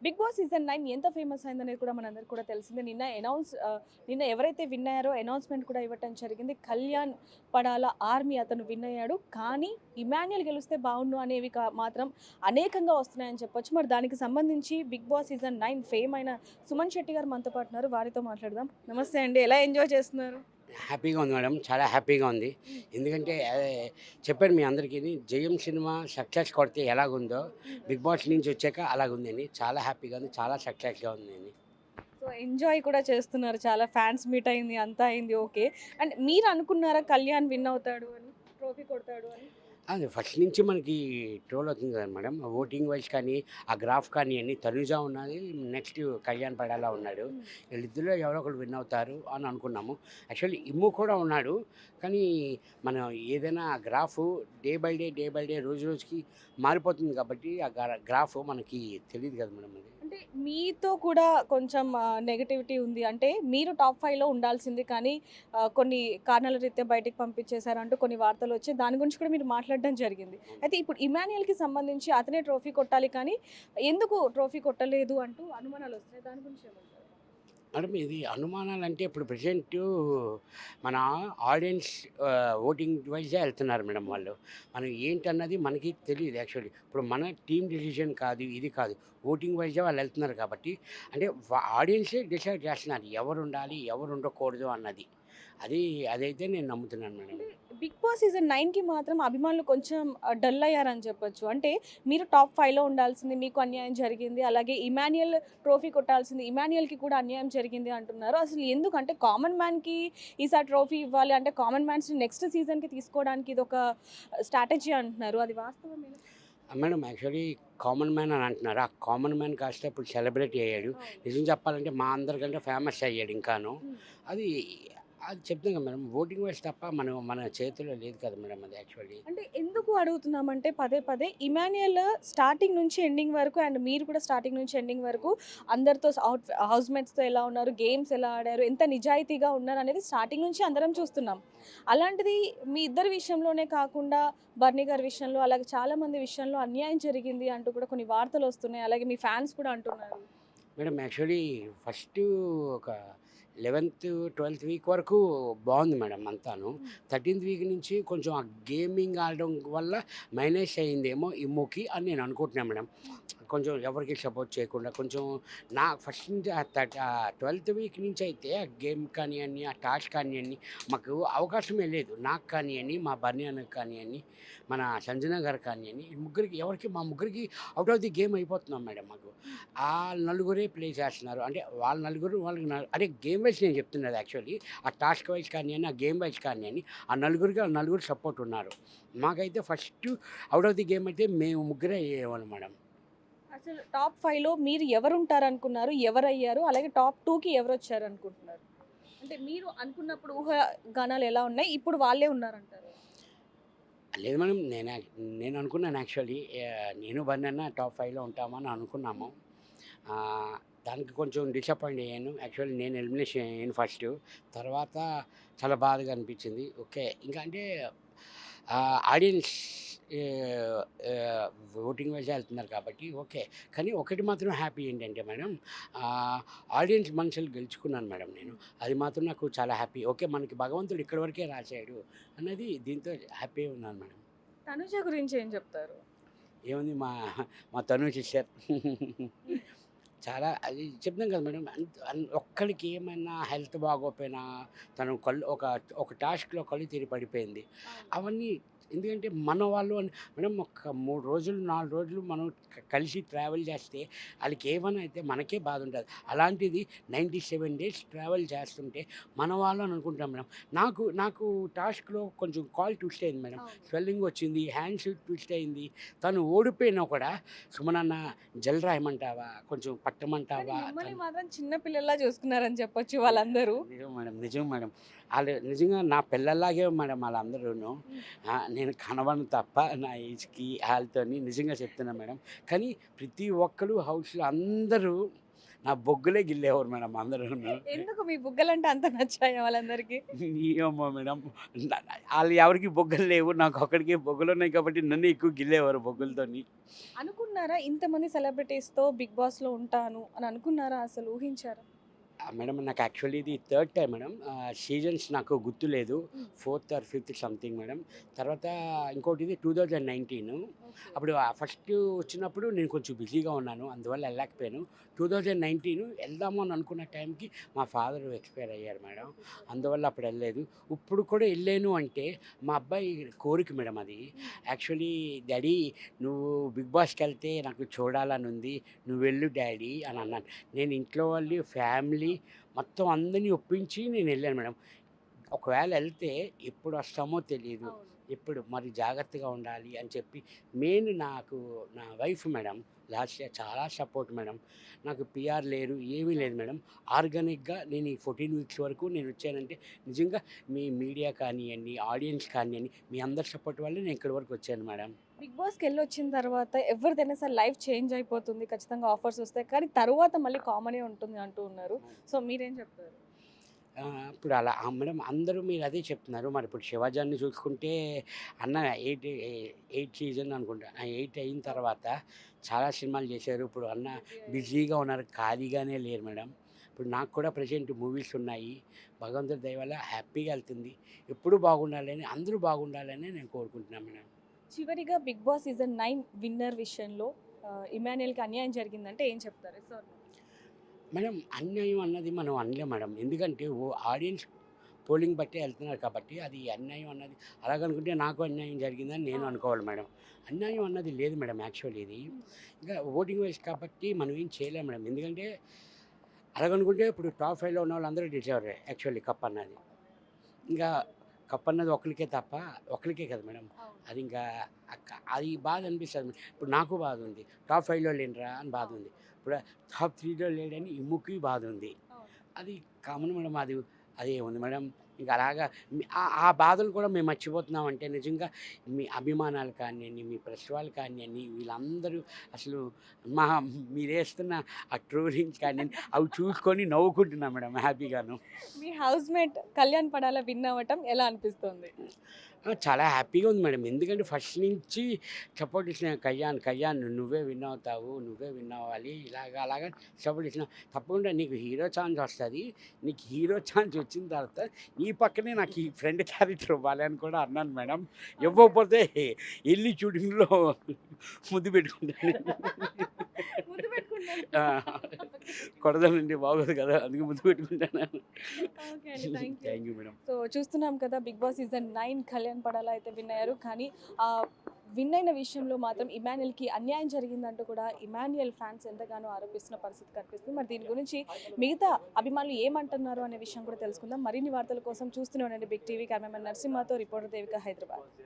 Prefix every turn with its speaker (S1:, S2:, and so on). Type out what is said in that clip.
S1: Big Boss season 9 ఎంత famous అయిందనేది కూడా మనందరికీ కూడా తెలిసిందే. నిన్న ఎవరైతే విన్ అయ్యారో అనౌన్స్‌మెంట్ కూడా ఇవ్వటం జరిగింది. కళ్యాణ్ పడాల ఆర్మీ అతను విన్ అయ్యాడు. కానీ ఇమాన్యుయల్ గెలిస్తే బావుండు అనేవి మాత్రం అనేకంగా వస్తున్నాయని చెప్పొచ్చు. మరి దానికి సంబంధించి బిగ్ బాస్ సీజన్ 9 ఫేమ్ అయిన సుమన్ శెట్టి గారు మనతో పాటు ఉన్నారు. వారితో మాట్లాడదాం. నమస్తే అండి. ఎలా ఎంజాయ్ చేస్తున్నారు?
S2: హ్యాపీగా ఉంది మేడం. చాలా హ్యాపీగా ఉంది.
S1: హ్మ్.
S2: ఎందుకంటే చెప్పాను మీ అందరికిని 'జయం' సినిమా సక్సెస్ కొడితే ఎలాగుందో
S1: హ్మ్.
S2: 'బిగ్ బాస్' నుంచి వచ్చాక అలాగుందండి. చాలా హ్యాపీగా ఉంది. చాలా సక్సెస్‌గా ఉందండి.
S1: సో, ఎంజాయ్ కూడా చేస్తున్నారు. చాలా ఫ్యాన్స్ మీట్ అయింది. అంతా అయింది ఓకే. అండ్ మీరు అనుకున్నారా కళ్యాణ్ విన్ అవుతాడు అని? ట్రోఫీ కొడతాడు అని?
S2: అది ఫస్ట్ నుంచి మనకి ట్రోల్ అవుతుంది కదా మేడం. ఓటింగ్ వైస్ కానీ, ఆ గ్రాఫ్ కానీ అన్నీ తనుజ ఉన్నది. నెక్స్ట్ కళ్యాణ్ పడాలా ఉన్నాడు.
S1: హ్మ్.
S2: వీళ్ళిద్దరిలో ఎవరో ఒకరు విన్ అవుతారు అని అనుకున్నాము. యాక్చువల్లీ ఇమ్ము కూడా ఉన్నాడు. కానీ మనం ఏదైనా గ్రాఫ్ డే బై డే రోజు రోజుకి మారిపోతుంది కాబట్టి ఆ గ్రాఫ్ మనకి తెలీదు కదా మేడం అది.
S1: అంటే మీతో కూడా కొంచెం నెగటివిటీ ఉంది. అంటే మీరు టాప్ 5లో ఉండాల్సింది కానీ కొన్ని కారణాల రీత్యా బయటికి పంపించేసారంటూ కొన్ని వార్తలొచ్చాయి. దాని గురించి కూడా మీరు మాట్లాడడం జరిగింది. అయితే ఇప్పుడు ఇమాన్యుయల్‌కి సంబంధించి అతనే ట్రోఫీ కొట్టాలి కానీ ఎందుకు ట్రోఫీ కొట్టలేదు అంటూ అనుమానాలొస్తున్నాయి. దాని గురించి ఏమంటారు?
S2: మేడం ఇది అనుమానాలంటే ఇప్పుడు ప్రెజెంటు మన ఆడియన్స్ ఓటింగ్ వైజే వెళ్తున్నారు మేడం
S1: హ్మ్.
S2: వాళ్ళు. మనం ఏంటన్నది మనకి తెలీదు యాక్చువల్లీ. ఇప్పుడు మన టీమ్ డెసిషన్ కాదు, ఇది కాదు. ఓటింగ్ వైజే వాళ్ళు వెళ్తున్నారు కాబట్టి అంటే ఆడియన్సే డిసైడ్ చేస్తున్నారు ఎవరుండాలి, ఎవరు ఉండకూడదు అన్నది. అది అదైతే నేను నమ్ముతున్నాను మేడం.
S1: అంటే 'బిగ్ బాస్' సీజన్ 9కి మాత్రం అభిమానులు కొంచెం డల్ అయ్యారని చెప్పొచ్చు. అంటే మీరు టాప్ 5లో ఉండాల్సింది, మీకు అన్యాయం జరిగింది. అలాగే ఇమాన్యుయల్ ట్రోఫీ కొట్టాల్సింది, ఇమాన్యుయల్‌కి కూడా అన్యాయం జరిగింది అంటున్నారు. అసలు ఎందుకు? అంటే కామన్ మ్యాన్‌కి ఈసారి ట్రోఫీ ఇవ్వాలి అంటే కామన్ మ్యాన్స్‌ని నెక్స్ట్ సీజన్‌కి తీసుకోవడానికి ఇదొక స్ట్రాటజీ అంటున్నారు. అది వాస్తవమేనా?
S2: మేడం యాక్చువల్లీ కామన్ మ్యాన్ అని అంటున్నారు. ఆ కామన్ మ్యాన్ కాస్త ఇప్పుడు సెలబ్రిటీ అయ్యాడు.
S1: అవును.
S2: నిజం చెప్పాలంటే మా అందరికంటే ఫేమస్ అయ్యాడు ఇంకాను.
S1: హ్మ్.
S2: అది అది చెప్తాం కదా మేడం. ఓటింగ్ వైస్ తప్ప మన చేతిలో లేదు కదా మేడం అది యాక్చువల్లీ.
S1: అంటే ఎందుకు అడుగుతున్నామంటే పదే పదే ఇమాన్యుయల్ స్టార్టింగ్ నుంచి ఎండింగ్ వరకు అండ్ మీరు కూడా స్టార్టింగ్ నుంచి ఎండింగ్ వరకు అందరితో హౌస్‌మేట్స్‌తో ఎలా ఉన్నారు, గేమ్స్ ఎలా ఆడారు, ఎంత నిజాయితీగా ఉన్నారనేది స్టార్టింగ్ నుంచి అందరం చూస్తున్నాం. అలాంటిది మీ ఇద్దరి విషయంలోనే కాకుండా బర్నీ గారి విషయంలో, అలాగే చాలామంది విషయంలో అన్యాయం జరిగింది అంటూ కూడా కొన్ని వార్తలొస్తున్నాయి. అలాగే మీ ఫ్యాన్స్ కూడా అంటున్నారు.
S2: మేడం యాక్చువల్లీ ఫస్టు ఒక 11థ్, 12థ్ వీక్ వరకు బాగుంది మేడం అంతాను.
S1: హ్మ్.
S2: 13థ్ వీక్ నుంచి కొంచెం ఆ గేమింగ్ ఆడడం వల్ల మైనస్ అయిందేమో ఇమ్ముకి అని నేను అనుకుంటున్నాను మేడం.
S1: హ్మ్.
S2: కొంచెం ఎవరికి సపోర్ట్ చేయకుండా కొంచెం నా ఫస్ట్ నుంచి 12థ్ వీక్ నుంచి అయితే ఆ గేమ్ కానియ్యండి, ఆ టాస్క్ కానియ్యండి మాకు అవకాశమే లేదు. నాకు కానియ్యండి, మా బర్నీ అన్నకి కానియ్యండి, మన సంజన గారు కానియ్యండి, ఈ ముగ్గురికి మా ముగ్గురికి ఔట్ ఆఫ్ ది గేమ్ అయిపోతున్నాం మేడం మాకు.
S1: హ్మ్.
S2: ఆ నలుగురే ప్లే చేస్తున్నారు. అంటే వాళ్ళ నలుగురు వాళ్ళకి అంటే గేమ్ వైస్ నేను చెప్తున్నది యాక్చువల్లీ. ఆ టాస్క్ వైస్ కానియ్యండి, ఆ గేమ్ వైస్ కానియ్యండి, ఆ నలుగురు సపోర్ట్ ఉన్నారు. మాకైతే first out of the game అయితే మేము ముగ్గురే అయ్యేవాళ్ళం మేడం.
S1: అసలు టాప్ 5లో మీరు ఎవరుంటారనుకున్నారు? ఎవరయ్యారు? అలాగే టాప్ 2కి ఎవరొచ్చారనుకుంటున్నారు? అంటే మీరు అనుకున్నప్పుడు ఊహాగానాలు ఎలా ఉన్నాయి? ఇప్పుడు వాళ్ళే ఉన్నారంటారా?
S2: లేదు మేడం. నేను అనుకున్నాను యాక్చువల్లీ. నేను బర్నన్న టాప్ 5లో ఉంటామని అనుకున్నాము.
S1: హ్మ్.
S2: ఆహ్, దానికి కొంచెం డిసప్పాయింట్ అయ్యాను. యాక్చువల్లీ నేను ఎలిమినేషన్ అయ్యాను ఫస్టు. తర్వాత చాలా బాధగా అనిపించింది. ఓకే. ఇంకా అంటే ఆడియన్స్ ఆహ్, ఆహ్, ఓటింగ్ వైసే వెళ్తున్నారు కాబట్టి ఓకే. కానీ ఒకటి మాత్రం హ్యాపీ ఏంటంటే మేడం, ఆహ్, ఆడియన్స్ మనసులు గెలుచుకున్నాను మేడం నేను.
S1: హ్మ్.
S2: అది మాత్రం నాకు చాలా హ్యాపీ. ఓకే. మనకి భగవంతుడు ఇక్కడి వరకే రాసాడు అన్నది దీంతో హ్యాపీగా ఉన్నాను మేడం.
S1: తనుజ గురించి ఏం చెప్తారు?
S2: ఏముంది మా తను సిస్టర్.
S1: హ్మ్.
S2: చాలా అది చెప్తాం కదా మేడం. ఒక్కళ్ళకి ఏమైనా హెల్త్ బాగోకపోయినా తను కళ్ళు ఒక టాస్క్‌లో కళ్ళు తిరిగి పడిపోయింది.
S1: అవును.
S2: అవన్నీ ఎందుకంటే మన వాళ్ళు అని మేడం ఒక 3 రోజులు, 4 రోజులు మనం కలిసి ట్రావెల్ చేస్తే ఆళ్ళకి ఏమైనా అయితే మనకే బాధ ఉంటది. అలాంటిది 97 డేస్ ట్రావెల్ చేస్తుంటే మన వాళ్ళు అని అనుకుంటాం మేడం. నాకు టాస్క్‌లో కొంచెం కాలు ట్విస్ట్ అయింది మేడం.
S1: అవును.
S2: స్వెల్లింగ్ వచ్చింది. హ్యాండ్స్ ట్విస్ట్ అయింది. తను ఓడిపోయినా కూడా సుమనన్న జెల్ రాయమంటావా? కొంచెం
S1: కానీ
S2: పట్టమంటావా?
S1: మిమ్మల్ని మాత్రం చిన్న పిల్లల్లా చూసుకున్నారని చెప్పొచ్చు వాళ్ళందరూ.
S2: నిజం మేడం. నిజం మేడం. ఆళ్ళు నిజంగా నా పిల్లల్లాగే మేడం ఆళ్ళందరూను.
S1: హ్మ్.
S2: నేను కనబడను తప్ప నా ఏజ్‌కి ఆళ్ళతోని నిజంగా చెప్తున్నా మేడం. కానీ ప్రతి ఒక్కళ్ళు హౌస్‌లో అందరూ నా బొగ్గులే గిల్లేవారు మేడం అందరూ.
S1: ఎందుకు మీ బుగ్గలంటే అంత నచ్చాయా వాళ్ళందరికీ?
S2: ఏమో మేడం. ఆళ్ళు ఎవరికీ బొగ్గలు లేవు. నాకు ఒక్కడికే బొగ్గలున్నాయి కాబట్టి నన్ను ఎక్కువ గిల్లేవారు బొగ్గులతోని.
S1: అనుకున్నారా ఇంతమంది సెలబ్రిటీస్‌తో 'బిగ్ బాస్‌లో' ఉంటాను అని అనుకున్నారా అసలు? ఊహించారా?
S2: మేడం నాకు యాక్చువల్లీ ఇది థర్డ్ టైమ్ మేడం. సీజన్స్ నాకు గుర్తులేదు.
S1: హ్మ్.
S2: Fourth or fifth something madam. తర్వాత ఇంకోటిది 2019
S1: ఓకే.
S2: అప్పుడు ఫస్ట్ వచ్చినప్పుడు నేను కొంచెం బిజీగా ఉన్నాను. అందువల్ల వెళ్ళలేకపోయాను. 2019 వెళ్దాము అని అనుకున్న టైంకి మా ఫాదర్ ఎక్స్‌పైర్ అయ్యారు మేడం. అందువల్ల అప్పుడు వెళ్ళలేదు. ఇప్పుడు కూడా వెళ్ళాను అంటే మా అబ్బాయి కోరిక మేడం అది.
S1: హ్మ్.
S2: యాక్చువల్లీ డాడీ నువ్వు 'బిగ్ బాస్'కెళ్తే నాకు చూడాలని ఉంది. నువ్వు వెళ్ళు డాడీ అని అన్నాను. నేను ఇంట్లో వాళ్ళు, ఫ్యామిలీ మొత్తం అందరిని ఒప్పించి నేను వెళ్ళాను మేడం. ఒకవేళ వెళ్తే ఎప్పుడు వస్తామో తెలీదు.
S1: అవును.
S2: ఎప్పుడు మరి జాగ్రత్తగా ఉండాలి అని చెప్పి మెయిన్ నాకు నా వైఫ్ మేడం లాస్ట్ ఇయర్ చాలా సపోర్ట్ మేడం. నాకు పీఆర్ లేరు, ఏమీ లేదు మేడం. ఆర్గానిక్‌గా నేను ఈ 14 వీక్స్ వరకు నేను వచ్చానంటే నిజంగా మీ మీడియా కానియండి, ఆడియన్స్ కానియండి, మీ అందరి సపోర్ట్ వల్లే నేను ఇక్కడి వరకు వచ్చాను మేడం.
S1: 'బిగ్ బాస్'కెళ్ళొచ్చిన తర్వాత ఎవరిదైనా సరే లైఫ్ చేంజ్ అయిపోతుంది. ఖచ్చితంగా ఆఫర్స్ వస్తాయి. కానీ తరువాత మళ్ళీ కామనే ఉంటుంది అంటూ ఉన్నారు. సో మీరేం చెప్తారు?
S2: ఇప్పుడు అలా మేడం అందరూ మీరు అదే చెప్తున్నారు. మరి ఇప్పుడు 'శివాజీని' చూసుకుంటే అన్న 8 సీజన్ అనుకుంటా. 8 అయిన తర్వాత చాలా సినిమాలు చేశారు. ఇప్పుడు అన్న బిజీగా ఉన్నారు. ఖాళీగానే లేరు మేడం. ఇప్పుడు నాకు కూడా ప్రెజెంట్ మూవీస్ ఉన్నాయి. భగవంతుడి దయ వల్ల హ్యాపీగా వెళ్తుంది. ఎప్పుడూ బాగుండాలని, అందరూ బాగుండాలని నేను కోరుకుంటున్నాను మేడం.
S1: చివరిగా 'బిగ్ బాస్' సీజన్ 9 విన్నర్ విషయంలో ఇమాన్యుయల్‌కి అన్యాయం జరిగిందంటే ఏం చెప్తారు? Yes or no?
S2: మేడం అన్యాయం అన్నది మనం అనలేం మేడం. ఎందుకంటే ఆడియన్స్ పోలింగ్ బట్టే వెళ్తున్నారు కాబట్టి అది అన్యాయం అన్నది అలాగనుకుంటే నాకు అన్యాయం జరిగిందని నేను అనుకోవాలి మేడం. అన్యాయం అన్నది లేదు మేడం యాక్చువల్లీ ఇది. ఇంకా ఓటింగ్ వేస్ట్ కాబట్టి మనం ఏం చేయలేం మేడం. ఎందుకంటే అలాగనుకుంటే ఇప్పుడు టాప్ 5లో ఉన్న వాళ్ళందరూ డిజర్వ్ యాక్చువల్లీ కప్ అన్నది. ఇంకా కప్ అన్నది ఒకళ్ళకే తప్ప ఒకళ్ళకే కదా మేడం.
S1: అవును.
S2: అది ఇంకా అది బాధ అనిపిస్తుంది. ఇప్పుడు నాకు బాధ ఉంది. టాప్ 5లో లేనురా అని బాధ ఉంది. ఇప్పుడు టాప్ 3లో లేడని ఇమ్ముకి బాధ ఉంది.
S1: అవును.
S2: అది కామన్ మేడం. అదేముంది మేడం. ఇంక అలాగా ఆ బాధలు కూడా మేము మర్చిపోతున్నామంటే నిజంగా మీ అభిమానాలు కానియండి, మీ ప్రెస్ వాళ్ళు కానియండి, వీళ్ళందరూ అసలు మా మీరేస్తున్న ఆ ట్రోలింగ్స్ కానియండి, అవి చూసుకొని నవ్వుకుంటున్నాం మేడం హ్యాపీగాను.
S1: మీ హౌస్‌మేట్ 'కళ్యాణ్ పడాల' విన్ అవ్వటం ఎలా అనిపిస్తుంది?
S2: చాలా హ్యాపీగా ఉంది మేడం. ఎందుకంటే ఫస్ట్ నుంచి సపోర్ట్ ఇచ్చిన కళ్యాణ్ నువ్వే విన్ అవుతావు, నువ్వే విన్ అవ్వాలి అలాగా సపోర్ట్ ఇచ్చిన. తప్పకుండా నీకు హీరో ఛాన్స్ వస్తది. నీకు హీరో ఛాన్స్ వచ్చిన తర్వాత నీ పక్కనే నాకు ఈ ఫ్రెండ్ క్యారెక్టర్ ఇవ్వాలి అని కూడా అన్నాను మేడం. ఇవ్వకపోతే ఎళ్లి షూటింగ్‌లో ముద్దు పెట్టుకుంటాను.
S1: ముద్దు పెట్టుకున్నారు.
S2: ఆ! కొడదనండి బాగోదు కదా! అందుకే ముద్దు పెట్టుకుంటాను.
S1: ఓకే అండి. Thank you.
S2: Thank you madam.
S1: So చూస్తున్నాం కదా 'Bigg Boss' season 9 Kalyan Padala అయితే విన్ అయ్యారు. కానీ విన్ అయిన విషయంలో మాత్రం ఇమాన్యుయల్‌కి అన్యాయం జరిగిందంటూ కూడా ఇమాన్యుయల్ ఫ్యాన్స్ ఎంతగానో ఆరోపిస్తున్న పరిస్థితి కనిపిస్తుంది. మరి దీని గురించి మిగతా అభిమానులు ఏమంటున్నారు అనే విషయం కూడా తెలుసుకుందాం. మరిన్ని వార్తల కోసం చూస్తూనే ఉండండి బిగ్ టీవీ. కెమెరామెన్ నరసింహతో రిపోర్టర్ దేవిక, హైదరాబాద్.